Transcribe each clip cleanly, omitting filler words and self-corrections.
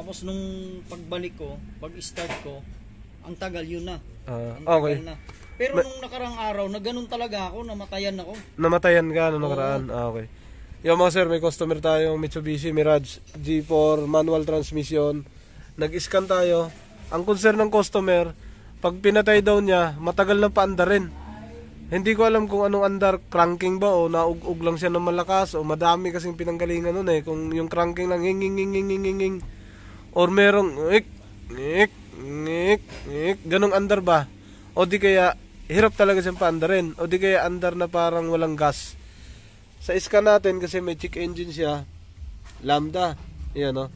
Tapos nung pagbalik ko, pag-start ko, ang tagal yun na. Ang okay. tagal na. Pero nung nakarang araw, na ganun talaga ako, namatayan ako. Namatayan ka nung nakaraan? Okay. Yung mga sir, may customer tayong Mitsubishi Mirage G4 manual transmission. Nag-scan tayo. Ang concern ng customer, pag pinatay daw niya, matagal na paandarin. Hindi ko alam kung anong andar, cranking ba o naug-ug lang siya ng malakas o madami kasing pinanggalingan nun eh. Kung yung cranking lang hing or merong ganong andar ba? O di kaya hirap talaga siyang paandarin o di kaya andar na parang walang gas. Sa scan natin kasi may check engine siya, lambda, yan o,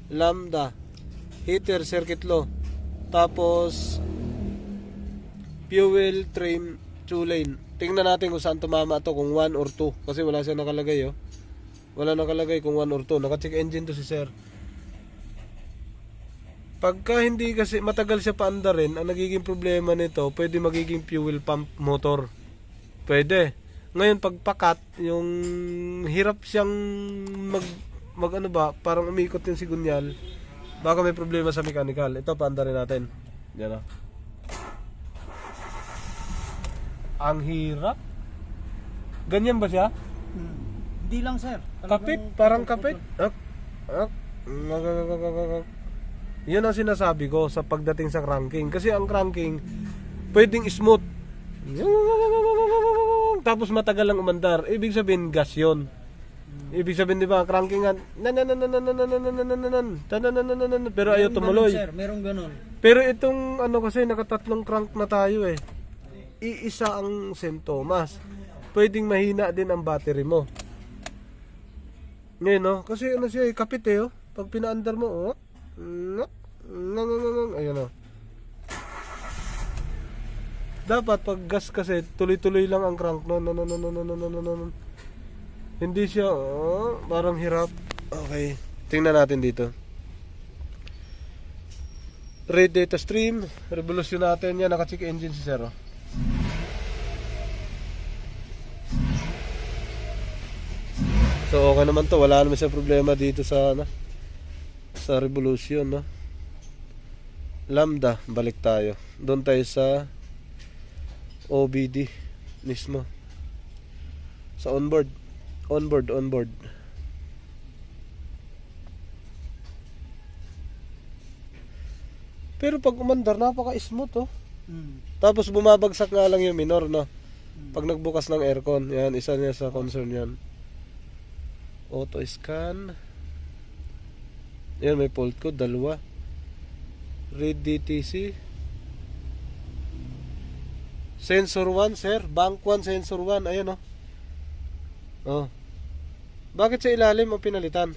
lambda, heater, circuit low, tapos fuel, trim, 2 lane. Tingnan natin kung saan tumama to, kung 1 or 2, kasi wala siya nakalagay oh. Wala nakalagay kung 1 or 2, naka-check engine to si sir. Pagka hindi kasi matagal siya paandarin, ang nagiging problema nito, pwede magiging fuel pump motor. Pwede. Ngayon pagpakat, yung hirap siyang mag ano ba, parang umikot yung sigunyal. Baka may problema sa mechanical. Ito paandarin natin. Yan o. Ang hirap. Ganyan ba siya? Hindi lang sir. Kapit, parang kapit. Yun ang sinasabi ko sa pagdating sa cranking. Kasi ang cranking, pwedeng smooth. Tapos matagal lang umandar. Ibig sabihin, gas yun. Ibig sabihin, di ba, cranking nga, pero ayaw tumuloy. Sir, merong ganun. Pero itong, ano kasi, nakatatlong crank na tayo eh. Iisa ang sintomas. Pwedeng mahina din ang battery mo. Ngayon, no? Kasi ano siya, kapit eh, oh. Pag pinaandar mo, oh. Ayun o. Dapat pag gas kasi tuloy-tuloy lang ang crank no. Hindi siya parang hirap. Okay, tingnan natin dito. Read data stream, revolution natin yan, naka-check engine si Zero. So okay naman to, wala naman siya problema dito sa sa revolution no. Lambda, balik tayo. Doon tayo sa OBD mismo. Sa onboard. Pero pag umandar, napaka-smooth oh. Tapos bumabagsak nga lang yung minor no. Pag nagbukas ng aircon, yan, isa niya sa concern yan. Auto scan. Yan, may fault code, dalawa. Read DTC. Sensor 1 sir, bank 1 sensor 1. Ayan oh. Bakit sa ilalim ang pinalitan?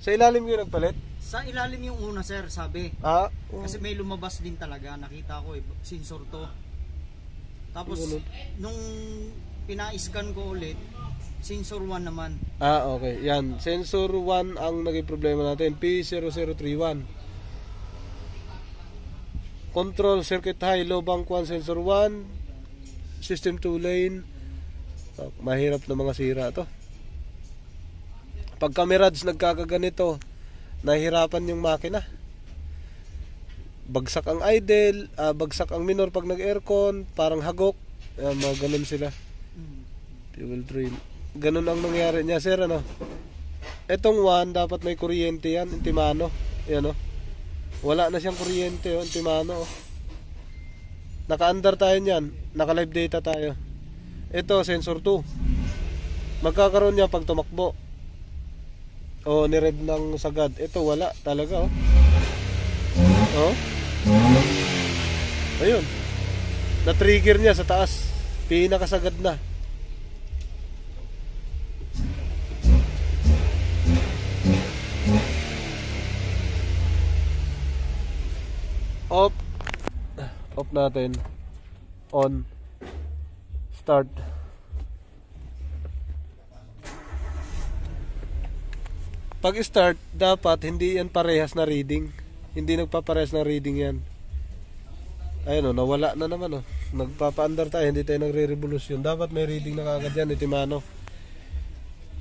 Sa ilalim yung nagpalit? Sa ilalim yung una sir, sabi. Kasi may lumabas din talaga, nakita ko eh, sensor to. Tapos nung pina-scan ko ulit, sensor 1 naman. Okay. Yan, sensor 1 ang naging problema natin, P0031. Control circuit high, low bank 1 sensor 1, system 2 lane. Mahirap na mga sira to. Pagka Mirage nagkakaganito, nahihirapan yung makina. Bagsak ang idle, bagsak ang minor pag nag-aircon, parang hagok. Mga ganun sila. Fuel drain. Ganun ang nangyari niya sir ano. Etong 1 dapat may kuryente yan, intimano. Yan wala na siyang kuryente oh, intimano oh. Naka-under tayo niyan, naka-live data tayo. Ito sensor 2. Magkakaroon niya pag tumakbo. Ni-rev ng sagad. Ito wala talaga oh. Ayun. Na-trigger niya sa taas. Pinakasagad na. Off natin. On. Start. Pag start, dapat hindi yan parehas na reading. Hindi nagpaparehas na reading yan. Ayun nawala na naman Nagpapaandar tayo, hindi tayo nagre-revolusyon. Dapat may reading na kaagad yan, itimano.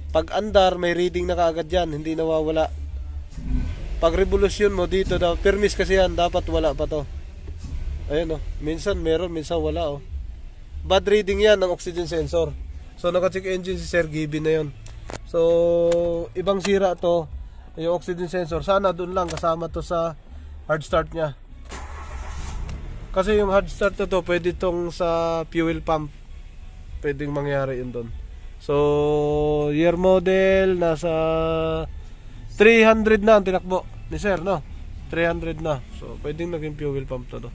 Pag andar, may reading na kaagad yan, hindi nawawala. Pag revolusyon mo dito daw, permis kasi yan, dapat wala pa to. Ayun minsan meron, minsan wala Bad reading yan ng oxygen sensor. So naka-check engine si Sir Gibby na yun. So ibang sira to, yung oxygen sensor. Sana doon lang kasama to sa hard start niya. Kasi yung hard start na to, pwede tong sa fuel pump. Pwedeng mangyari yun doon. So year model, nasa 300 na ang tinakbo ni Sir, no? 300 na. So pwedeng naging fuel pump to.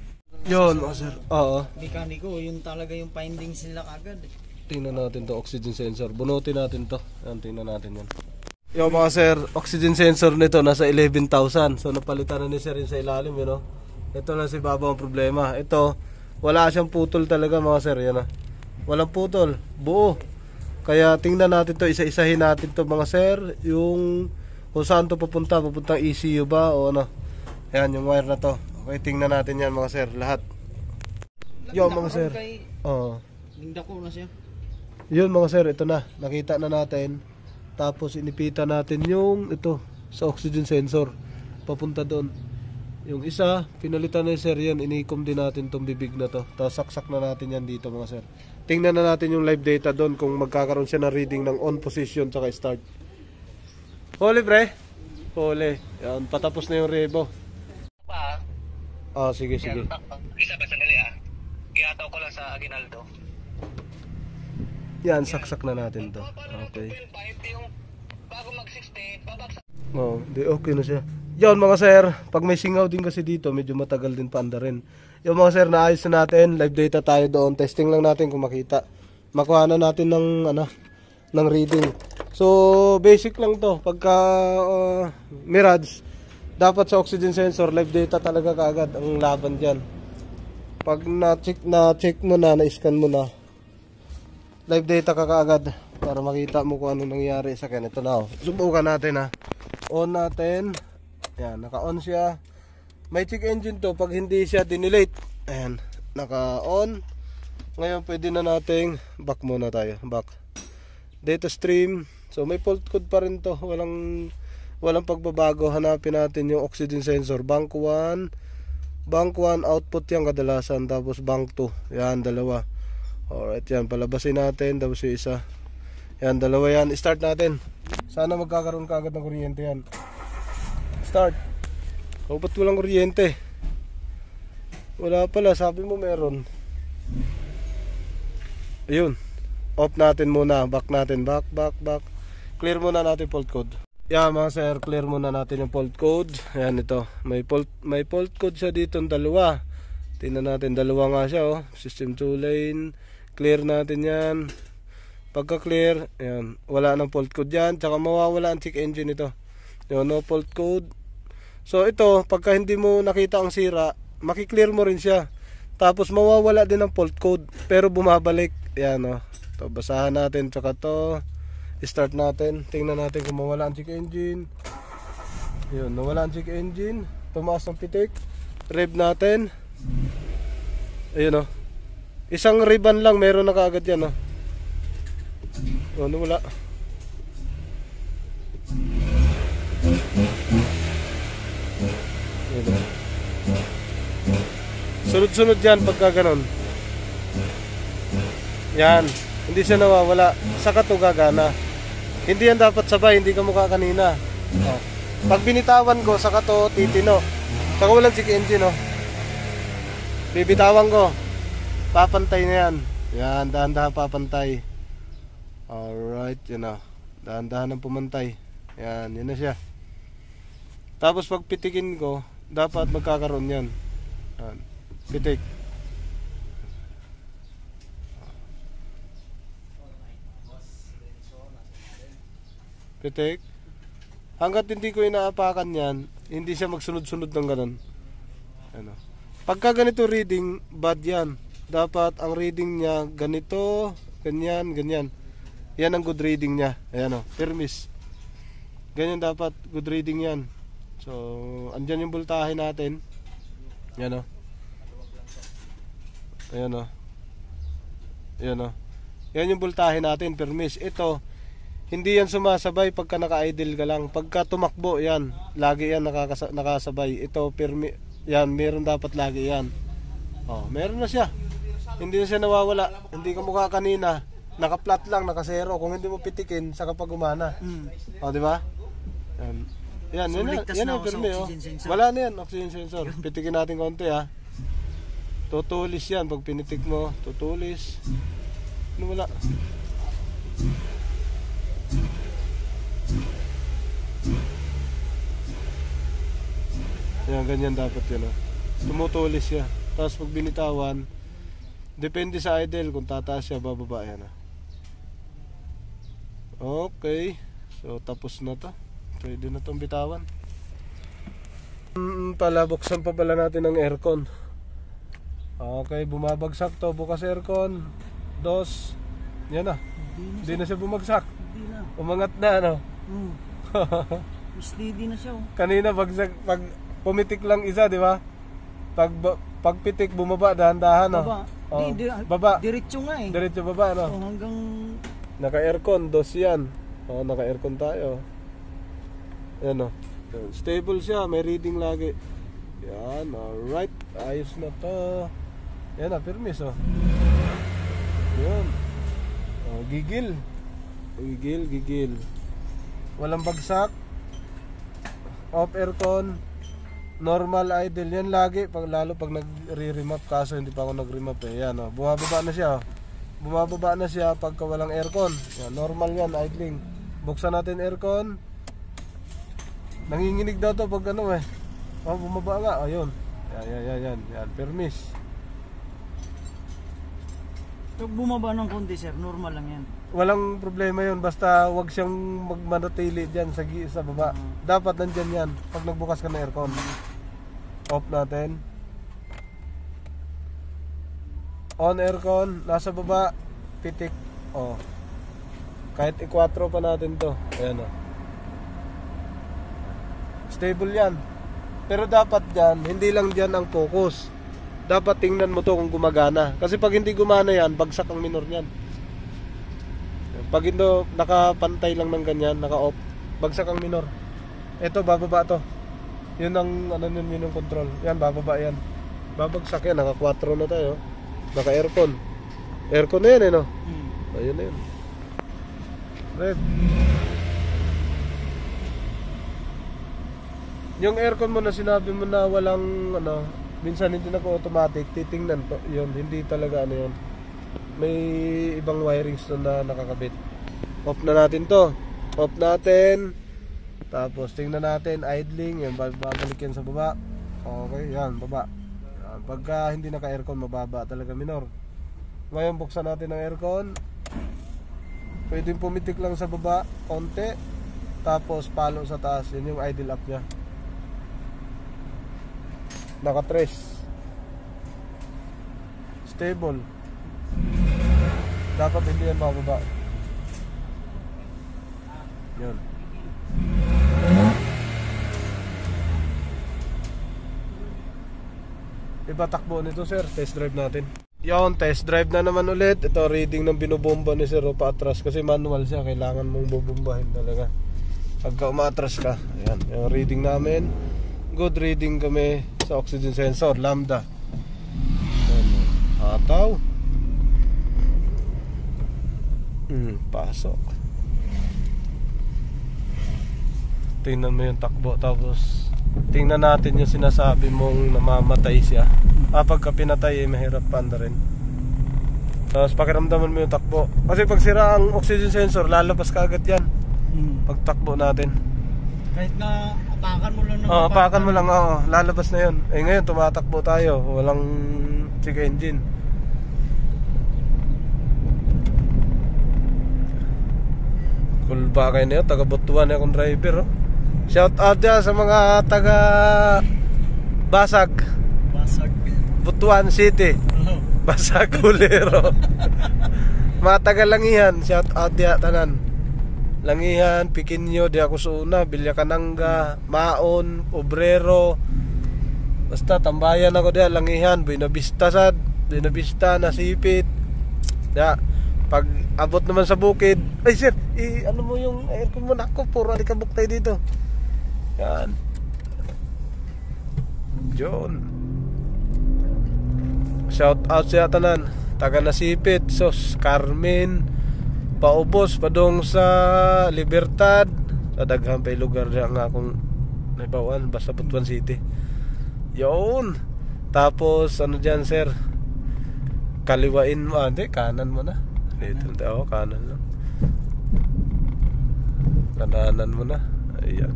Yun, sir. Oo. Mekaniko, yun talaga yung findings nila kagad. Tingnan natin to, oxygen sensor. Bunutin natin to. Yan, tingnan natin yan. Yung mga sir, oxygen sensor nito nasa 11,000. So napalitan na ni Sir yun sa ilalim, yun Ito lang si Baba ang problema. Ito, wala siyang putol talaga mga sir, yan Walang putol, buo. Kaya tingnan natin to, isa-isahin natin to mga sir. Yung kung saan to papunta, papuntang ECU ba o ano. Yan, yung wire na to. Okay, tingnan natin yan mga sir, lahat. Yo mga sir. Linda ko na siya. Yun mga sir, ito na. Nakita na natin. Tapos inipita natin yung ito sa oxygen sensor. Papunta doon. Yung isa, pinalitan na sir yan. Inikom din natin tong bibig na to. Tapos saksak na natin yan dito mga sir. Tingnan na natin yung live data doon kung magkakaroon siya ng reading ng on position tsaka start. Huli pre. Huli. Yan, patapos na yung rebo. Sige. Isa ba, sandali Iataw ko lang sa Aguinaldo. Yan, saksak na natin to. Okay. Yung bago mag-60, babaksak. Di okay na siya. Yan mga sir, pag may singaw din kasi dito, medyo matagal din paanda rin. Yung mga sir, naayos na natin, live data tayo doon. Testing lang natin kung makita. Makuha na natin ng reading. So, basic lang to. Pagka Mirage, dapat sa oxygen sensor, live data talaga kaagad ang laban dyan. Pag na-check mo na, na-scan mo na, live data ka kaagad para makita mo kung ano nangyari sa akin. Ito na subukan natin On natin. Ayan, naka-on siya. May check engine to pag hindi siya dinelete. Ayan, naka-on. Ngayon pwede na nating back muna tayo. Back. Data stream. So may fault code pa rin to. Walang pagbabago. Hanapin natin yung oxygen sensor. Bank 1 output yan kadalasan. Tapos bank 2. Yan, dalawa. Alright, yan. Palabasin natin. Tapos yung isa. Yan, dalawa yan. Start natin. Sana magkakaroon ka agad ng kuryente yan. Start. Ba't walang kuryente? Wala pala. Sabi mo meron. Ayun. Off natin muna. Back natin. Back. Clear muna natin fault code. Yan mga sir, clear muna natin yung fault code. Ayan ito. May fault code siya dito, dalawa. Tingnan natin, dalawa nga siya System 2 lane. Clear natin yan. Pagka clear, ayan, wala nang fault code yan. Tsaka mawawala ang check engine ito. Yun, no fault code. So ito, pagka hindi mo nakita ang sira, makiklear mo rin siya. Tapos mawawala din ang fault code, pero bumabalik. Ayan Ito, basahan natin. Tsaka to start natin, tingnan natin kung mawala ang check engine. Yun, nawala ang check engine. Tumaas ang pitik. Rev natin. Ayun isang ribbon lang meron na kaagad yan nawala. Sunod-sunod yan pagka ganon. Yan, hindi siya nawawala. Saka to gagana. Hindi yan dapat sabay, hindi ka mukha kanina. Pag binitawan ko, saka to titino. Saka walang check engine bibitawan ko, papantay na yan. Yan, dahan-dahan papantay. Alright, yun dahan-dahan ang pumantay. Yan, yun na siya. Tapos pag pitikin ko, dapat magkakaroon yan. Yan, pitik. Pitik. Hanggat hindi ko inaapakan yan, hindi siya magsunod-sunod ng ganun. Pagka ganito reading, bad yan. Dapat ang reading niya ganito, ganyan, ganyan. Yan ang good reading niya. Ayan permis. Ganyan dapat, good reading yan. So, andyan yung voltahe natin. Yan Ayan Ayan Yan yung voltahe natin, permis. Ito, Hindi yan sumasabay pagka naka-idle ka lang. Pagka tumakbo yan, lagi yan nakasabay. Ito yan, meron dapat lagi yan. Oh, meron na siya. Hindi na siya nawawala. Hindi ka mukha kanina, naka-flat lang, naka-zero. Kung hindi mo pitikin, saka pag gumana. Oh, di ba? Yan, So, yan, ligtas yan na ang ako sa pirmi, oh. oxygen sensor. Wala na yan, oxygen sensor. Pitikin natin konti, ha. Tutulis yan. Pag pinitik mo, tutulis. Ano, wala. Yan, ganyan dapat yun, oh. Tumutulis siya. Tapos pag binitawan, depende sa idle kung tataas siya, bababa yan, oh. Okay. So tapos na to. Pwede na tong bitawan. Pala, buksan pa pala natin ang aircon. Okay, bumabagsak to. Bukas aircon. 2. Yan na. Hindi na siya bumagsak. Hindi na. Umangat na, ano? Steady na siya, oh. Kanina bagsak, pag pumitik lang isa, di ba? Pagpitik bumaba dahan-dahan, no? Baba. Oh, Baba. Diretso nga eh. Diretso baba, no? So, hanggang Naka-aircon, 2 yan. Oh, naka-aircon tayo. Yan, oh. Stable siya, may reading lagi. Yan, alright. Ayos na to. Yan na, permis, oh. Yan. Oh, gigil. Gigil. Walang bagsak. Off aircon. Normal idle. Yan lagi, lalo pag nag-re-remap. Kaso hindi pa ako nag-remap, eh. Yan, oh. Bumababa na siya, oh. Bumababa na siya pagka walang aircon. Yan, normal yan, idling. Buksan natin aircon. Nanginginig daw to pag ano, eh. Oh, bumaba nga, ayun. Yan, permis. pag bumaba ng konti, sir, normal lang yan. Walang problema yun, basta wag siyang magmanatili dyan sa baba. Dapat nandyan yan pag nagbukas ka ng aircon. Off natin. On aircon, nasa baba, pitik. Oh. Kahit i-4 pa natin to. Ayan, oh. Stable yan. Pero dapat dyan, hindi lang dyan ang focus. Dapat tingnan mo to kung gumagana. Kasi pag hindi gumana yan, bagsak ang minor niyan. Pag hindi nakapantay lang ng ganyan, naka-off, bagsak ang minor. Ito, bababa to. Yun ang yun yung control. Yan, bababa yan. Babagsak yan, naka 4 na tayo. Naka aircon. Aircon na yan, eh, no? Ayun na yun. Red. Yung aircon mo na sinabi mo na walang minsan hindi na ko automatic, titingnan to. Yun, hindi talaga yun. May ibang wirings na nakakabit. Off na natin to. Off natin. Tapos tingnan natin idling, yan babalik yan sa baba. Okay, yan, baba. Yan, pagka hindi naka-aircon, mababa talaga minor. Ngayon buksan natin ang aircon. Pwedeng pumitik lang sa baba konti, tapos palo sa taas. Yan yung idle up nya. Naka-trace. Stable. Dapat hindi yan mababa. Yun. Iba takbo nito, sir. Test drive natin. Yun, test drive na naman ulit. Ito reading ng binubomba ni Sir paatras. Kasi manual siya. Kailangan mong bubombahin talaga pagka umatras ka. Ayan, yung reading namin. Good reading kami sa oxygen sensor, lambda. Hataw. Pasok. Tingnan mo yung takbo, tapos tingnan natin yung sinasabi mong namamatay siya. Pagka pinatay, mahirap panda rin. Tapos pakiramdaman mo yung takbo. Kasi pag sira ang oxygen sensor, lalabas ka agad yan. Pag takbo natin. Kahit na apakan mo lang. Apakan mo lang, lalabas na yun. Ngayon tumatakbo tayo, walang check engine. Cool ba kayo na yun? Taga Butuan akong driver, oh. Shout out dyan sa mga taga Basag Butuan City. Basag Ulero. Mga taga Langihan, shout out dyan tanan. Langihan, Piquinho, di ako suuna, Bilyacananga, Maon, Obrero. Basta tambayan ako dyan, Langihan, Buena Vista sad, Buena Vista, Nasipit. Ya, Pag abot naman sa bukid, ay sir, ano mo yung aircon mo, nako, puro alikabok tayo dito. Yan. John. Shout out sa tanan, taga Nasipit, Sos, Carmen, paubos padong sa Libertad, sa daghang pay lugar diyan nga akong naibawan, basta Butuan City. Yon. Tapos ano diyan sir? Kaliwain mo, hindi, kanan mo na. Dito, kanan lang. Kananan mo na. Ayan.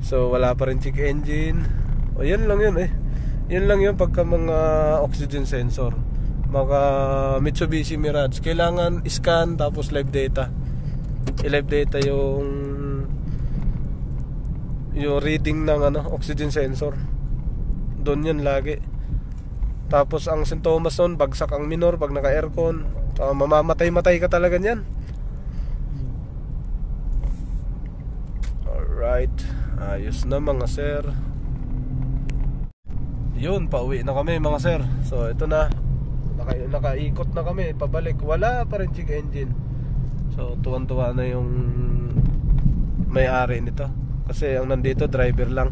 So wala pa rin check engine. O yan lang yun eh. Yan lang yun pagka mga oxygen sensor. Mga Mitsubishi Mirage, kailangan scan tapos live data. I-live data yung reading ng oxygen sensor. Doon yun lagi. Tapos ang sintomas nun, bagsak ang minor pag naka-aircon. Mamamatay-matay ka talaga niyan. Alright. Ayos na mga sir. Yun, pauwi na kami mga sir. So ito na, nakaikot na kami, pabalik. Wala pa rin check engine. So tuwan-tuwa na yung may-ari nito. Kasi ang nandito driver lang.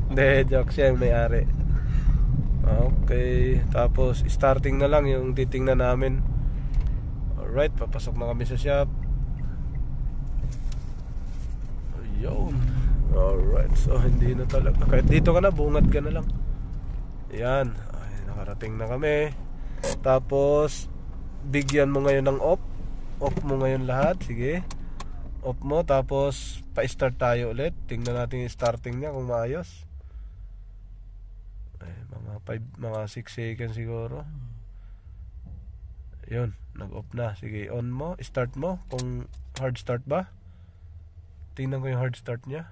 Hindi, joke, siya yung may-ari. Okay, tapos starting na lang yung titingnan namin. Alright, papasok na kami sa shop. Ayun. Alright, so hindi na talaga. Kahit dito ka na, bungad ka na lang. Ayan, ay, nakarating na kami. Tapos bigyan mo ngayon ng off. Off mo ngayon lahat, sige. Off mo, tapos pa-start tayo ulit. Tingnan natin yung starting niya kung maayos. Mga 6 seconds siguro. Yun, nag-off na. Sige, on mo, start mo. Kung hard start ba. Tingnan ko yung hard start niya.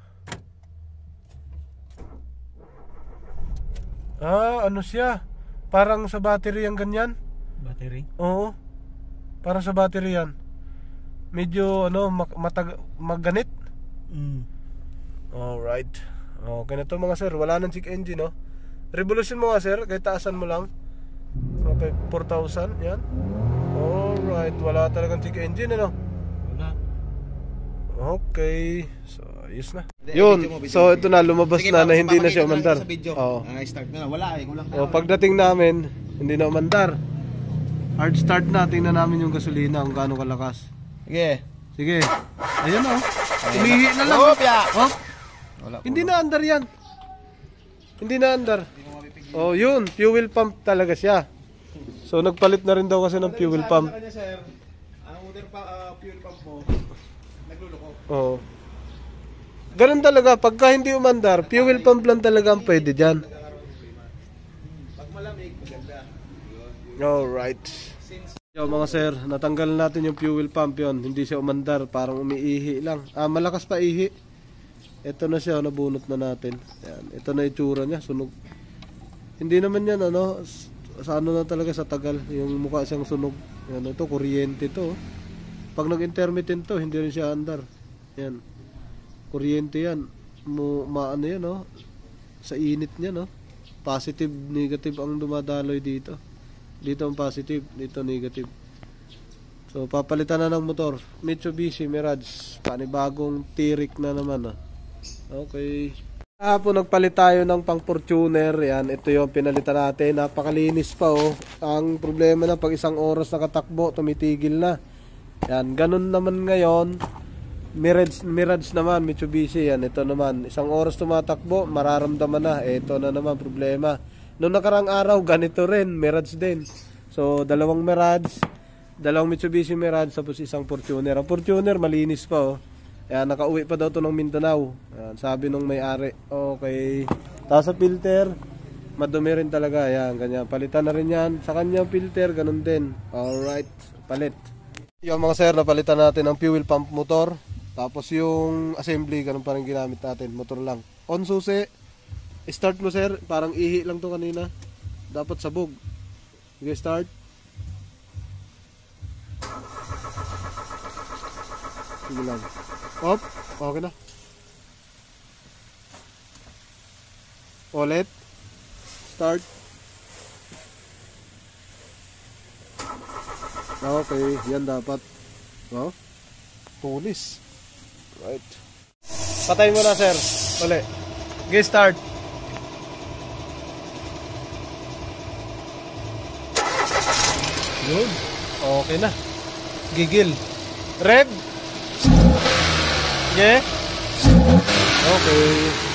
Ano siya? Parang sa battery yung ganyan. Battery? Oo. Parang sa battery yan. Medyo magganit. Alright. Okay na to mga sir. Wala nang check engine, no? Revolution mo nga sir, kahit taasan mo lang. Okay, 4,000, yan. Alright, wala talagang check engine, ano? Wala. Okay, so ayos na. Yun, so ito na, lumabas na hindi na siya umandar. Oo. Start na, wala eh. Pagdating namin, hindi na umandar. Hard start na, tingnan namin yung gasolina kung gaano kalakas. Sige. Ayun o. Umihi na lang. Oh. Hindi na andar yan. Hindi na andar. Oh, yun, fuel pump talaga siya. So nagpalit na rin daw kasi ng fuel pump. Sir, ang fuel pump mo nagluloko. Oo. Ganun talaga, pagka hindi umandar, fuel pump lang talaga ang pwede diyan. Pag malamig, maganda. Alright. Yo mga sir, natanggal natin yung fuel pump yon. Hindi siya umandar, parang umiihi lang. Malakas pa ihi. Ito na siya, nabunot na natin. Yan, ito na itsura niya, sunog. Hindi naman yan sa na talaga sa tagal, yung mukha siyang sunog. Yan, ito kuryente to. Pag nag-intermittent to, hindi rin siya andar. Yan. Kuryente yan. Maano yan, sa init niya, positive, negative ang dumadaloy dito. Dito ang positive, dito negative. So papalitan na ng motor. Mitsubishi Mirage, panibagong tirik na naman. Okay. Hapon nagpalit tayo ng pang Fortuner. Yan, ito yung pinalitan natin. Napakalinis pa Ang problema na pag isang oras nakatakbo, tumitigil na. Yan, ganun naman ngayon. Mirage naman, Mitsubishi. Yan, ito naman. Isang oras tumatakbo, mararamdaman na. Ito na naman problema. Noong nakarang araw, ganito rin. Mirage din. So, dalawang Mirage, dalawang Mitsubishi Mirage, tapos isang Fortuner. Ang Fortuner, malinis pa Ayan, nakauwi pa daw to ng Mindanao. Ayan, sabi nung may-ari. Okay. Tapos sa filter, madumi rin talaga. Ayan, ganyan. Palitan na rin yan. Sa kanyang filter, ganun din. Alright, palit. Yung mga sir, napalitan natin ang fuel pump motor. Tapos yung assembly, ganun pa rin ginamit natin. Motor lang. On susi. Start mo sir. Parang ihi lang to kanina. Dapat sabog. Sige, start. Sige lang. Op, okay na. Ulit. Start. Okay, yan dapat. Oh, tulis. Right. Patay mo na, sir. Uli. Okay, start. Yun. Okay na. Gigil. Red. Yeah. Okay.